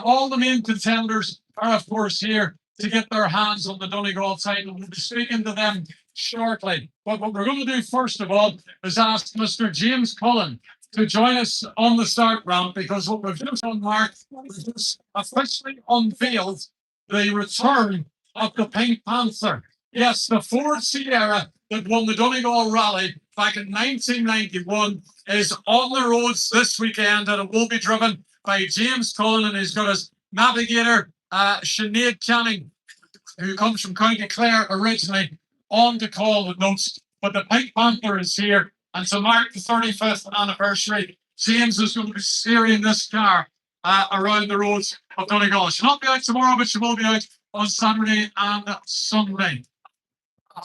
all the main contenders are, of course, here to get their hands on the Donegal title. We'll be speaking to them shortly. But what we're going to do first of all is ask Mr. James Cullen to join us on the start ramp, because what we've just done, Mark, we've just officially unveiled the return of the Paint Panther. Yes, the Ford Sierra that won the Donegal Rally back in 1991 is on the roads this weekend, and it will be driven by James Cullen, and he's got his navigator, Sinead Canning, who comes from County Clare originally, on to call the notes. But the Paint Panther is here, and to mark the 35th anniversary, James is going to be steering this car around the roads of Donegal. She'll not be out tomorrow, but she will be out on Saturday and Sunday.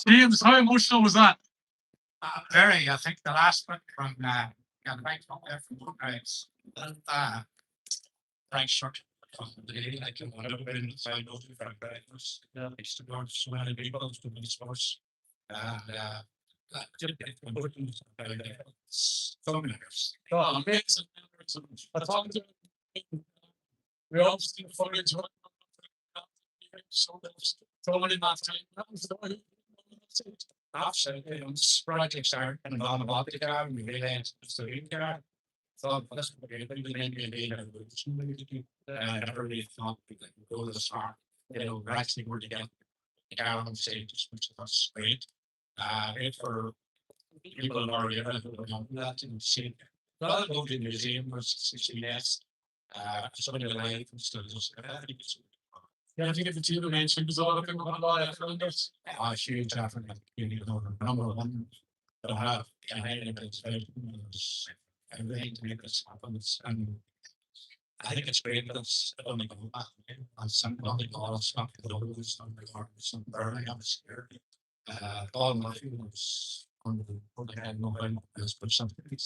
James, how emotional was that? Very. I think the last one from got right from there from boat rides. Right short. I can want to win the final for drivers. I used to go to so many people to many sports. And so many years. Oh, amazing. I talked to we all see the footage. So many last time. Absolutely. Projects are and on about the car, we really had the car. So that's what we're going to do. I never really thought we could go this far. You know, we're actually working together. The car on stage, which was great. Great for people in our area who don't know that and see. Rather than go to the museum was 16 years. Somebody alive and still just Yeah, I think it's a team of mentioned was a lot of people on a lot of filmers. huge African community, number one that have behind it is everything to make this happen. And I think it's great that it's only going back and some other goals, some those, some some burning up here. All my was on the head, no one has put something.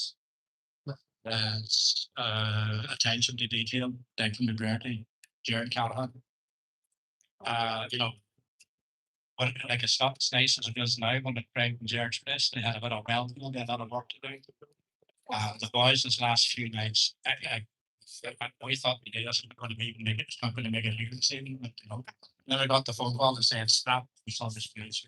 That's attention to detail, Declan McGrady, Jared Callahan. You know, when like it's not as nice as it is now when the Craig and Jared's place, they had a bit of well, they had a lot of work to do. The boys this last few nights, we thought the day wasn't going to be make it, it's not going to make it here this evening, but you know, never got the phone call to say it's stop. We saw this place.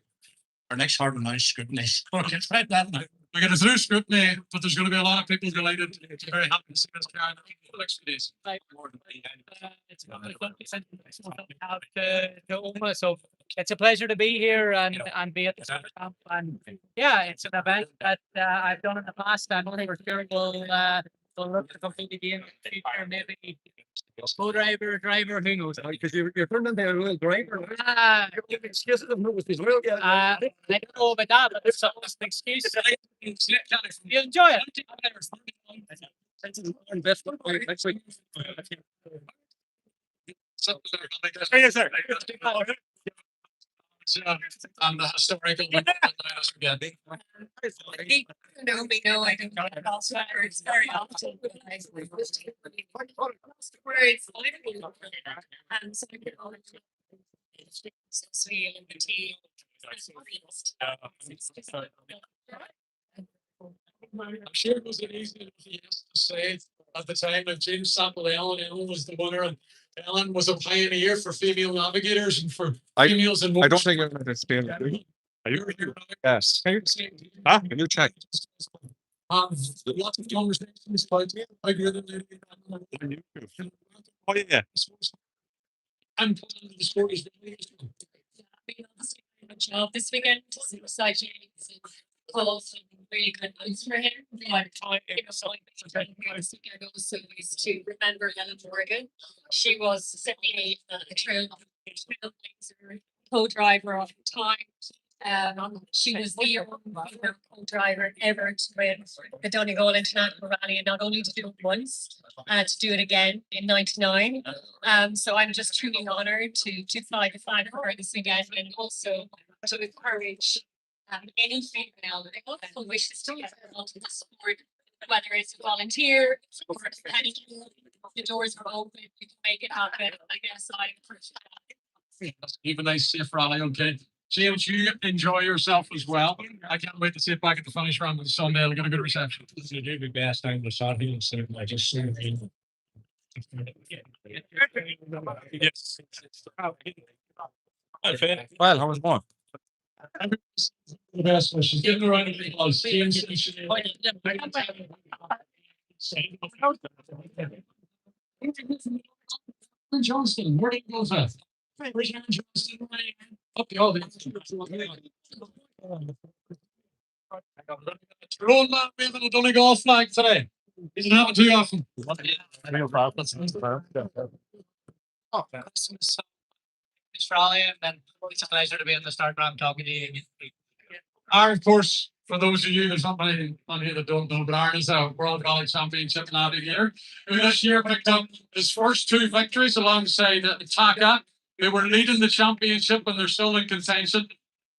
Our next hard one is scrutiny. Okay, right that now. We get it through scrutiny, but there's going to be a lot of people delighted. It's very happy to see this car in the next few days. It's so it's a pleasure to be here and be at the start camp. And yeah, it's an event that I've done in the past, and we're sure we'll look to complete again in the future, maybe co-driver, who knows? Because you're turning into a real driver. You're excuses of who was this real guy. I don't know about that, but it's almost an excuse. You enjoy it. Investment next week. Yes, sir. And the historical again. No, we know I don't know it's very often. Where it's and so we can all the team. I'm sure it was an easy to say at the time that James sampled Ellen. Ellen was the winner, and Ellen was a pioneer for female navigators and for females in I don't think I'm going to stand it. Yes. Ah, a new check. Lots of conversations about how good it is. Oh, yeah. And the sport is really job this weekend to see exciting calls and really good news for him. Also is to remember Ellen Morgan. She was 78 a trail co-driver of the time. She was the only co-driver ever to win the Donegal International Rally, and not only to do it once, to do it again in '99. So I'm just truly honoured to fly the flag for her this weekend, and also to encourage any female who wishes to get involved in the sport, whether it's a volunteer or any, the doors are open, you can make it happen. I guess I appreciate that. Even a nice safe rally, okay. James, you enjoy yourself as well. I can't wait to see it back at the finish round with Sunday. I'll get a good reception. It's a really best time to start here, so I just Yes. Well, how was going? The best wishes. Give them a round of applause. James. Johnston, where did he go that? Where's Aaron Johnston? Up the other. Tyrone man waving a Donegal flag today. Isn't happening too often. Oh, Christmas. Australia, and it's a pleasure to be on the start round talking to you. Aaron, of course, for those of you, there's not many on here that don't know, but Aaron is a World College Championship navigator who this year picked up his first two victories alongside Taka. They were leading the championship and they're still in contention.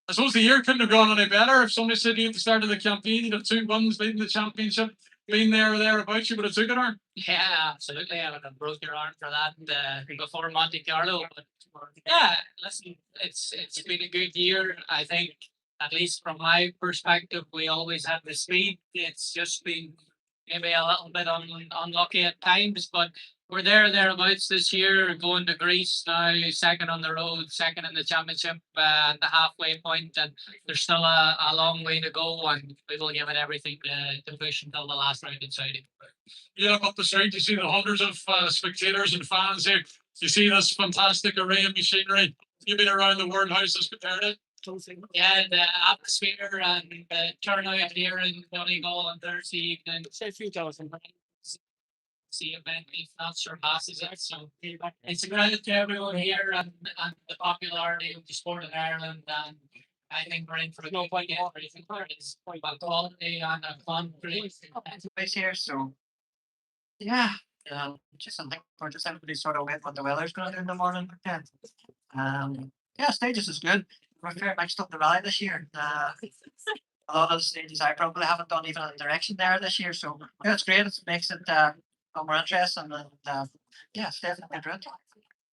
I suppose the year couldn't have gone any better if somebody said to you at the start of the campaign, you'd have 2 wins leading the championship, being there or thereabouts, you would have took it, Aaron. Yeah, absolutely. I would have broke your arm for that before Monte Carlo. But yeah, listen, it's been a good year. I think, at least from my perspective, we always had the speed. It's just been maybe a little bit unlucky at times, but we're thereabouts this year. Going to Greece now, second on the road, second in the championship, at the halfway point, and there's still a long way to go, and we will give it everything to push until the last round in Saudi. You look up the street, you see the hundreds of spectators and fans here. You see this fantastic array of machinery. You've been around the world. How's this compared to? Yeah, the atmosphere and the turnout here in Donegal on Thursday evening. Say 3,000. See event if not surpasses it. So it's a credit to everyone here and the popularity of the sport in Ireland, and I think we're in for a good weekend. Everything is about quality and a fun place here. So yeah, just I think we're just everybody sort of wait what the weather's gonna do in the morning. Yeah. Yeah, stages is good. We're fair mixed up the rally this year. A lot of the stages I probably haven't done even in direction there this year. So yeah, it's great. It makes it more interesting, and yeah, it's definitely a good route.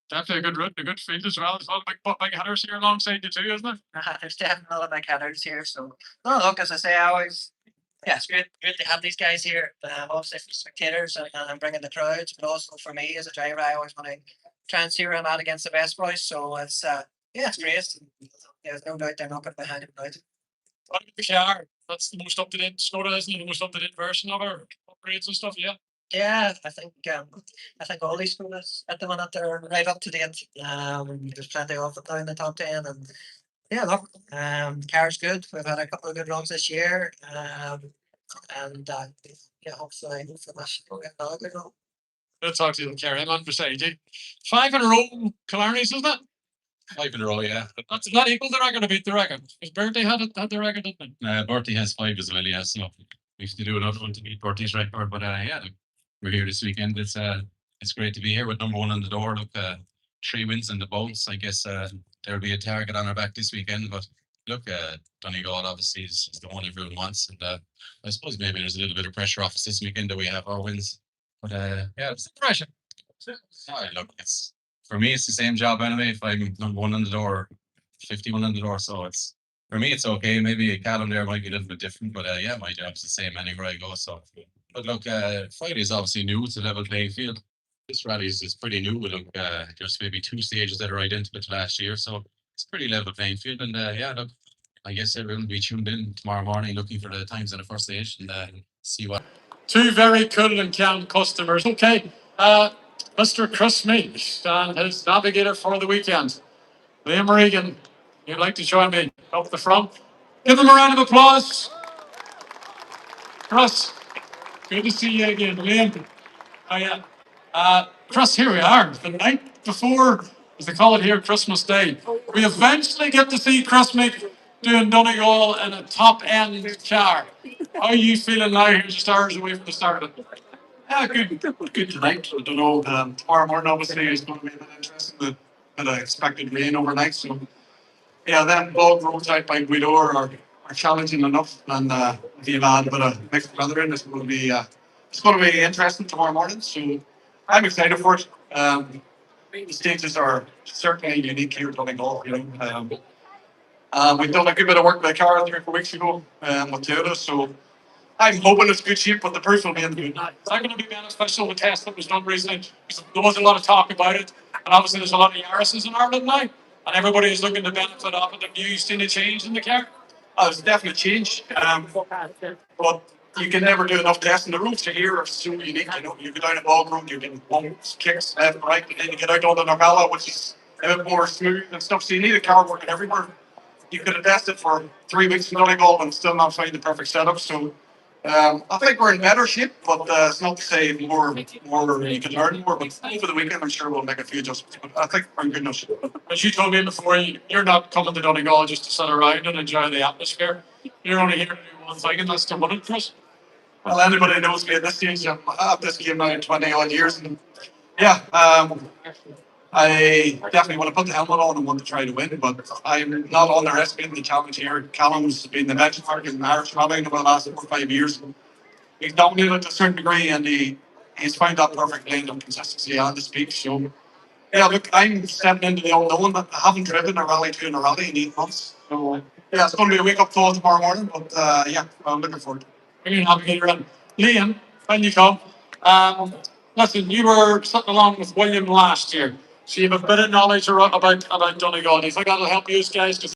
Definitely a good route, a good field as well. There's a lot of big hitters here alongside you too, isn't it? There's definitely a lot of big headers here. So no, look, as I say, I always yeah, it's great to have these guys here. Obviously for spectators and bringing the crowds, but also for me as a driver, I always want to try and see where I'm at against the best boys. So it's yeah, it's great. Yeah, there's no doubt they're not getting behind him now. What about the car? That's the most up to date Skoda, isn't it? The most up to date version of her upgrades and stuff. Yeah. Yeah, I think all these schools at the minute they're right up to date. There's plenty of it now in the top 10, and yeah, look, car's good. We've had a couple of good runs this year, and yeah, hopefully we'll get another good run. Let's talk to you, Kerry. Man, beside you. 5 in a row, Killarney's, isn't it? 5 in a row, yeah. That's not equal the record to beat the record. Because Bertie had the record, didn't he? Bertie has 5 as well, yeah. So we have to do another one to beat Bertie's record. But yeah, look, we're here this weekend. It's great to be here with number 1 on the door. Look, 3 wins in the bolts. I guess there'll be a target on our back this weekend. But look, Donegal obviously is the one everyone wants. And I suppose maybe there's a little bit of pressure off us this weekend that we have our wins. But yeah, it's Pressure. look, it's for me, it's the same job anyway. If I'm number 1 on the door, 51 on the door, so it's for me, it's okay. Maybe a Callum there might be a little bit different, but yeah, my job's the same anywhere I go. So, but look, Friday is obviously new. It's a level playing field. This rally is pretty new. Look, there's maybe 2 stages that are identical to last year, so it's pretty level playing field. And yeah, look, I guess everyone will be tuned in tomorrow morning looking for the times on the first stage and see what. 2 very cool and calm customers. Okay, Mr. Chris Meach and his navigator for the weekend, Liam Regan. You'd like to join me up the front? Give them a round of applause. Chris, good to see you again, Liam. Oh yeah. Chris, here we are. The night before, as they call it here, Christmas Day. We eventually get to see Chris Meach doing Donegal in a top-end car. How are you feeling now? Here's just hours away from the start of it. Yeah, good tonight. I don't know. Tomorrow morning, obviously, is going to be a bit interesting. But I expected rain overnight. So, yeah, then bog roads out by Guido are challenging enough. And if you've had a bit of mixed weather in, it's going to be interesting tomorrow morning. So, I'm excited for it. The stages are certainly unique here at Donegal. We've done a good bit of work with the car 3 or 4 weeks ago with Toyota. So, I'm hoping it's good shape, but the proof will be in the pudding. Is that going to be beneficial? The test that was done recently, because there was a lot of talk about it, and obviously there's a lot of Yaris's in Ireland now, and everybody is looking to benefit off it. Have you seen a change in the car? There's definitely change, but you can never do enough testing. The routes here are so unique. You know, you go down a bog road, you can bumps, kicks left, right, and then you get out on the Novella, which is a bit more smooth and stuff. So you need a car working everywhere. You could have tested for 3 weeks in Donegal and still not find the perfect setup. So I think we're in better shape, but it's not to say more you can learn more. But over the weekend, I'm sure we'll make a few adjustments. But I think we're in good enough shape. As you told me before, you're not coming to Donegal just to sit around and enjoy the atmosphere. You're only here to do one thing, and that's to win it, Chris. Well, anybody knows me at this stage. I'm at this game now 20 odd years, and yeah, I definitely want to put the helmet on and want to try to win. But I'm not underestimating the challenge here. Callum's been the benchmark in Irish rallying over the last 4 or 5 years. He's dominated to a certain degree, and he's found that perfect blend of consistency and the speed. So yeah, look, I'm stepping into the unknown. I haven't driven a rally 2 in a rally in 8 months. So yeah, it's going to be a wake up call tomorrow morning. But yeah, I'm looking forward to it. Very happy to get around. Liam, when you come, listen, you were sitting along with William last year, so you have a bit of knowledge about Donegal. Do you think that'll help you guys? 'Cause